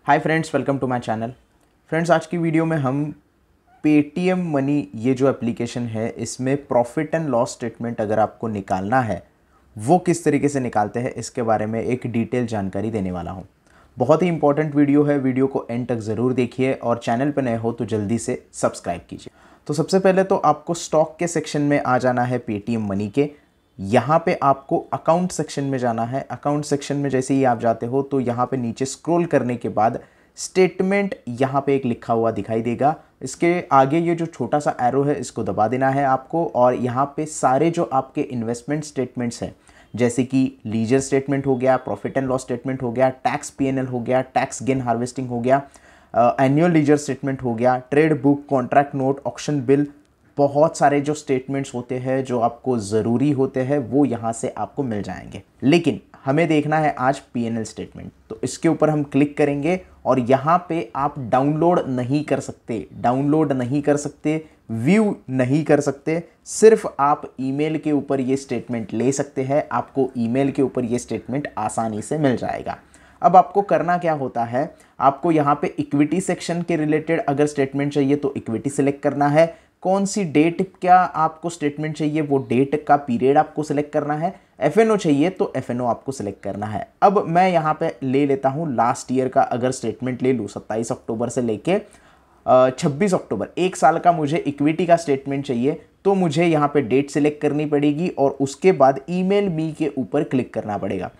Hi friends, welcome to my channel. Friends, आज की video में हम पेटीएम मनी ये जो एप्लीकेशन है इसमें प्रॉफिट एंड लॉस स्टेटमेंट अगर आपको निकालना है वो किस तरीके से निकालते हैं इसके बारे में एक डिटेल जानकारी देने वाला हूँ। बहुत ही इंपॉर्टेंट वीडियो है, वीडियो को एंड तक ज़रूर देखिए और चैनल पर नए हो तो जल्दी से सब्सक्राइब कीजिए। तो सबसे पहले तो आपको स्टॉक के सेक्शन में आ जाना है पेटीएम मनी के। यहाँ पे आपको अकाउंट सेक्शन में जाना है। अकाउंट सेक्शन में जैसे ही आप जाते हो तो यहाँ पे नीचे स्क्रॉल करने के बाद स्टेटमेंट यहाँ पे एक लिखा हुआ दिखाई देगा। इसके आगे ये जो छोटा सा एरो है इसको दबा देना है आपको और यहाँ पे सारे जो आपके इन्वेस्टमेंट स्टेटमेंट्स हैं जैसे कि लीजर स्टेटमेंट हो गया, प्रॉफिट एंड लॉस स्टेटमेंट हो गया, टैक्स पीएनएल हो गया, टैक्स गेन हार्वेस्टिंग हो गया, एनुअल लीजर स्टेटमेंट हो गया, trade book, contract note, auction bill, बहुत सारे जो स्टेटमेंट्स होते हैं जो आपको ज़रूरी होते हैं वो यहाँ से आपको मिल जाएंगे। लेकिन हमें देखना है आज पीएनएल स्टेटमेंट, तो इसके ऊपर हम क्लिक करेंगे और यहाँ पे आप डाउनलोड नहीं कर सकते, व्यू नहीं कर सकते, सिर्फ आप ईमेल के ऊपर ये स्टेटमेंट ले सकते हैं। आपको ईमेल के ऊपर ये स्टेटमेंट आसानी से मिल जाएगा। अब आपको करना क्या होता है, आपको यहाँ पे इक्विटी सेक्शन के रिलेटेड अगर स्टेटमेंट चाहिए तो इक्विटी सिलेक्ट करना है। कौन सी डेट क्या आपको स्टेटमेंट चाहिए वो डेट का पीरियड आपको सिलेक्ट करना है। एफएनओ चाहिए तो एफएनओ आपको सिलेक्ट करना है। अब मैं यहाँ पे ले लेता हूँ लास्ट ईयर का अगर स्टेटमेंट ले लूँ 27 अक्टूबर से लेके 26 अक्टूबर, एक साल का मुझे इक्विटी का स्टेटमेंट चाहिए तो मुझे यहाँ पे डेट सिलेक्ट करनी पड़ेगी और उसके बाद ईमेल मी के ऊपर क्लिक करना पड़ेगा।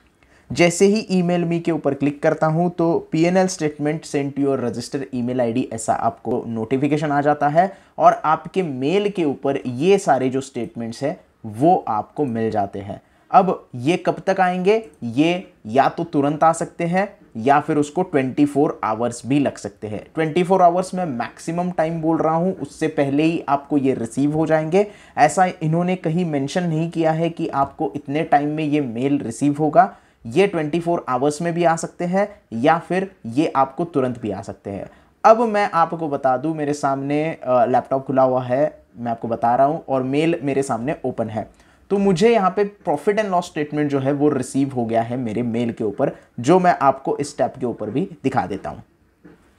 जैसे ही ईमेल मी के ऊपर क्लिक करता हूं तो PNL statement send to your register email ID ऐसा आपको नोटिफिकेशन आ जाता है और आपके मेल के ऊपर ये सारे जो स्टेटमेंट्स हैं वो आपको मिल जाते हैं। अब ये कब तक आएंगे, ये या तो तुरंत आ सकते हैं या फिर उसको 24 आवर्स भी लग सकते हैं। 24 आवर्स में मैक्सिमम टाइम बोल रहा हूं, उससे पहले ही आपको ये रिसीव हो जाएंगे। ऐसा इन्होंने कहीं मेंशन नहीं किया है कि आपको इतने टाइम में ये मेल रिसीव होगा। ये 24 आवर्स में भी आ सकते हैं या फिर ये आपको तुरंत भी आ सकते हैं। अब मैं आपको बता दूं, मेरे सामने लैपटॉप खुला हुआ है, मैं आपको बता रहा हूं और मेल मेरे सामने ओपन है। तो मुझे यहाँ पे प्रॉफिट एंड लॉस स्टेटमेंट जो है वो रिसीव हो गया है मेरे मेल के ऊपर, जो मैं आपको इस स्टेप के ऊपर भी दिखा देता हूँ।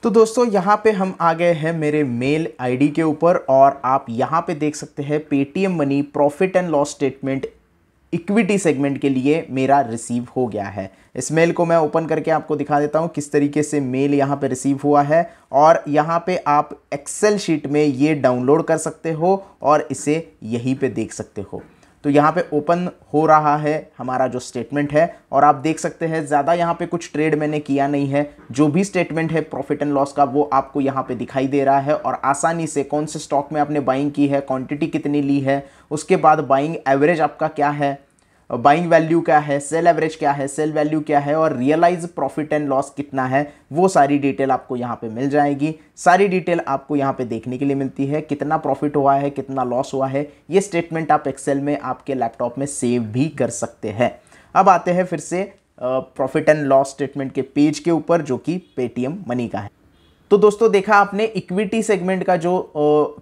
तो दोस्तों यहाँ पे हम आ गए हैं मेरे मेल आईडी के ऊपर और आप यहाँ पे देख सकते हैं Paytm money profit and loss statement equity segment के लिए मेरा रिसीव हो गया है। इस मेल को मैं ओपन करके आपको दिखा देता हूं किस तरीके से मेल यहां पे रिसीव हुआ है और यहां पे आप एक्सेल शीट में ये डाउनलोड कर सकते हो और इसे यहीं पे देख सकते हो। तो यहाँ पे ओपन हो रहा है हमारा जो स्टेटमेंट है और आप देख सकते हैं ज़्यादा यहाँ पे कुछ ट्रेड मैंने किया नहीं है। जो भी स्टेटमेंट है प्रॉफिट एंड लॉस का वो आपको यहाँ पे दिखाई दे रहा है और आसानी से कौन से स्टॉक में आपने बाइंग की है, क्वांटिटी कितनी ली है, उसके बाद बाइंग एवरेज आपका क्या है, बाइंग वैल्यू क्या है, सेल एवरेज क्या है, सेल वैल्यू क्या है और रियलाइज प्रॉफिट एंड लॉस कितना है, वो सारी डिटेल आपको यहाँ पे मिल जाएगी। सारी डिटेल आपको यहाँ पे देखने के लिए मिलती है, कितना प्रॉफिट हुआ है, कितना लॉस हुआ है। ये स्टेटमेंट आप एक्सेल में आपके लैपटॉप में सेव भी कर सकते हैं। अब आते हैं फिर से प्रॉफिट एंड लॉस स्टेटमेंट के पेज के ऊपर जो कि पेटीएम मनी का है। तो दोस्तों देखा आपने इक्विटी सेगमेंट का जो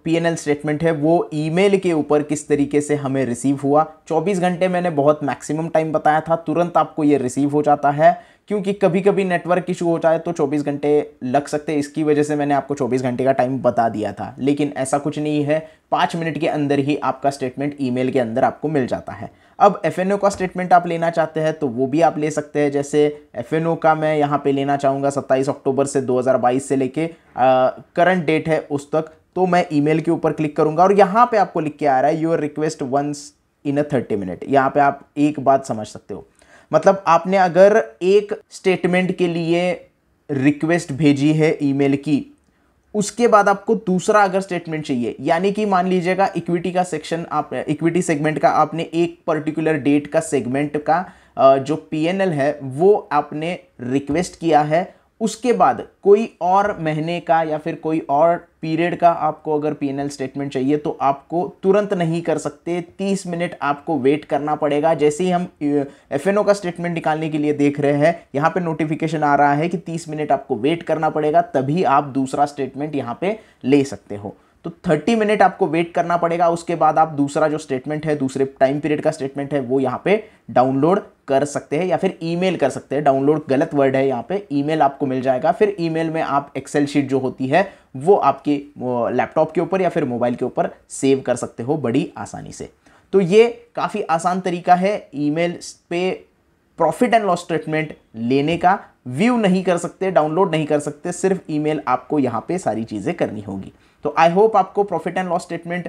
पीएनएल स्टेटमेंट है वो ईमेल के ऊपर किस तरीके से हमें रिसीव हुआ। 24 घंटे मैंने बहुत मैक्सिमम टाइम बताया था, तुरंत आपको ये रिसीव हो जाता है क्योंकि कभी कभी नेटवर्क इशू हो जाए तो 24 घंटे लग सकते हैं। इसकी वजह से मैंने आपको 24 घंटे का टाइम बता दिया था, लेकिन ऐसा कुछ नहीं है। 5 मिनट के अंदर ही आपका स्टेटमेंट ईमेल के अंदर आपको मिल जाता है। अब एफएनओ का स्टेटमेंट आप लेना चाहते हैं तो वो भी आप ले सकते हैं। जैसे एफएनओ का मैं यहाँ पे लेना चाहूँगा 27 अक्टूबर से 2022 से लेके करंट डेट है उस तक, तो मैं ईमेल के ऊपर क्लिक करूँगा और यहाँ पे आपको लिख के आ रहा है your request once in 30 minute. यहाँ पे आप एक बात समझ सकते हो, मतलब आपने अगर एक स्टेटमेंट के लिए रिक्वेस्ट भेजी है ईमेल की, उसके बाद आपको दूसरा अगर स्टेटमेंट चाहिए, यानी कि मान लीजिएगा इक्विटी का सेक्शन, आप इक्विटी सेगमेंट का आपने एक पर्टिकुलर डेट का सेगमेंट का जो पीएनएल है वो आपने रिक्वेस्ट किया है, उसके बाद कोई और महीने का या फिर कोई और पीरियड का आपको अगर पीएनएल स्टेटमेंट चाहिए तो आपको तुरंत नहीं कर सकते, 30 मिनट आपको वेट करना पड़ेगा। जैसे ही हम एफएनओ का स्टेटमेंट निकालने के लिए देख रहे हैं, यहाँ पे नोटिफिकेशन आ रहा है कि 30 मिनट आपको वेट करना पड़ेगा, तभी आप दूसरा स्टेटमेंट यहाँ पे ले सकते हो। तो 30 मिनट आपको वेट करना पड़ेगा। उसके बाद आप दूसरा जो स्टेटमेंट है, दूसरे टाइम पीरियड का स्टेटमेंट है, वो यहाँ पे डाउनलोड कर सकते हैं या फिर ईमेल कर सकते हैं। डाउनलोड गलत वर्ड है यहाँ पे, ईमेल आपको मिल जाएगा। फिर ईमेल में आप एक्सेल शीट जो होती है वो आपके लैपटॉप के ऊपर या फिर मोबाइल के ऊपर सेव कर सकते हो बड़ी आसानी से। तो ये काफ़ी आसान तरीका है ईमेल पे प्रॉफिट एंड लॉस स्टेटमेंट लेने का। व्यू नहीं कर सकते, डाउनलोड नहीं कर सकते, सिर्फ ईमेल आपको यहाँ पे सारी चीज़ें करनी होगी। तो आई होप आपको profit and loss statement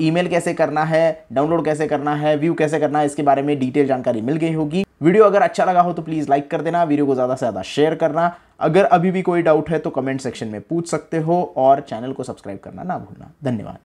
email कैसे करना है, डाउनलोड कैसे करना है, व्यू कैसे करना है, इसके बारे में डिटेल जानकारी मिल गई होगी। वीडियो अगर अच्छा लगा हो तो प्लीज़ लाइक कर देना, वीडियो को ज़्यादा से ज़्यादा शेयर करना। अगर अभी भी कोई डाउट है तो कमेंट सेक्शन में पूछ सकते हो और चैनल को सब्सक्राइब करना ना भूलना। धन्यवाद।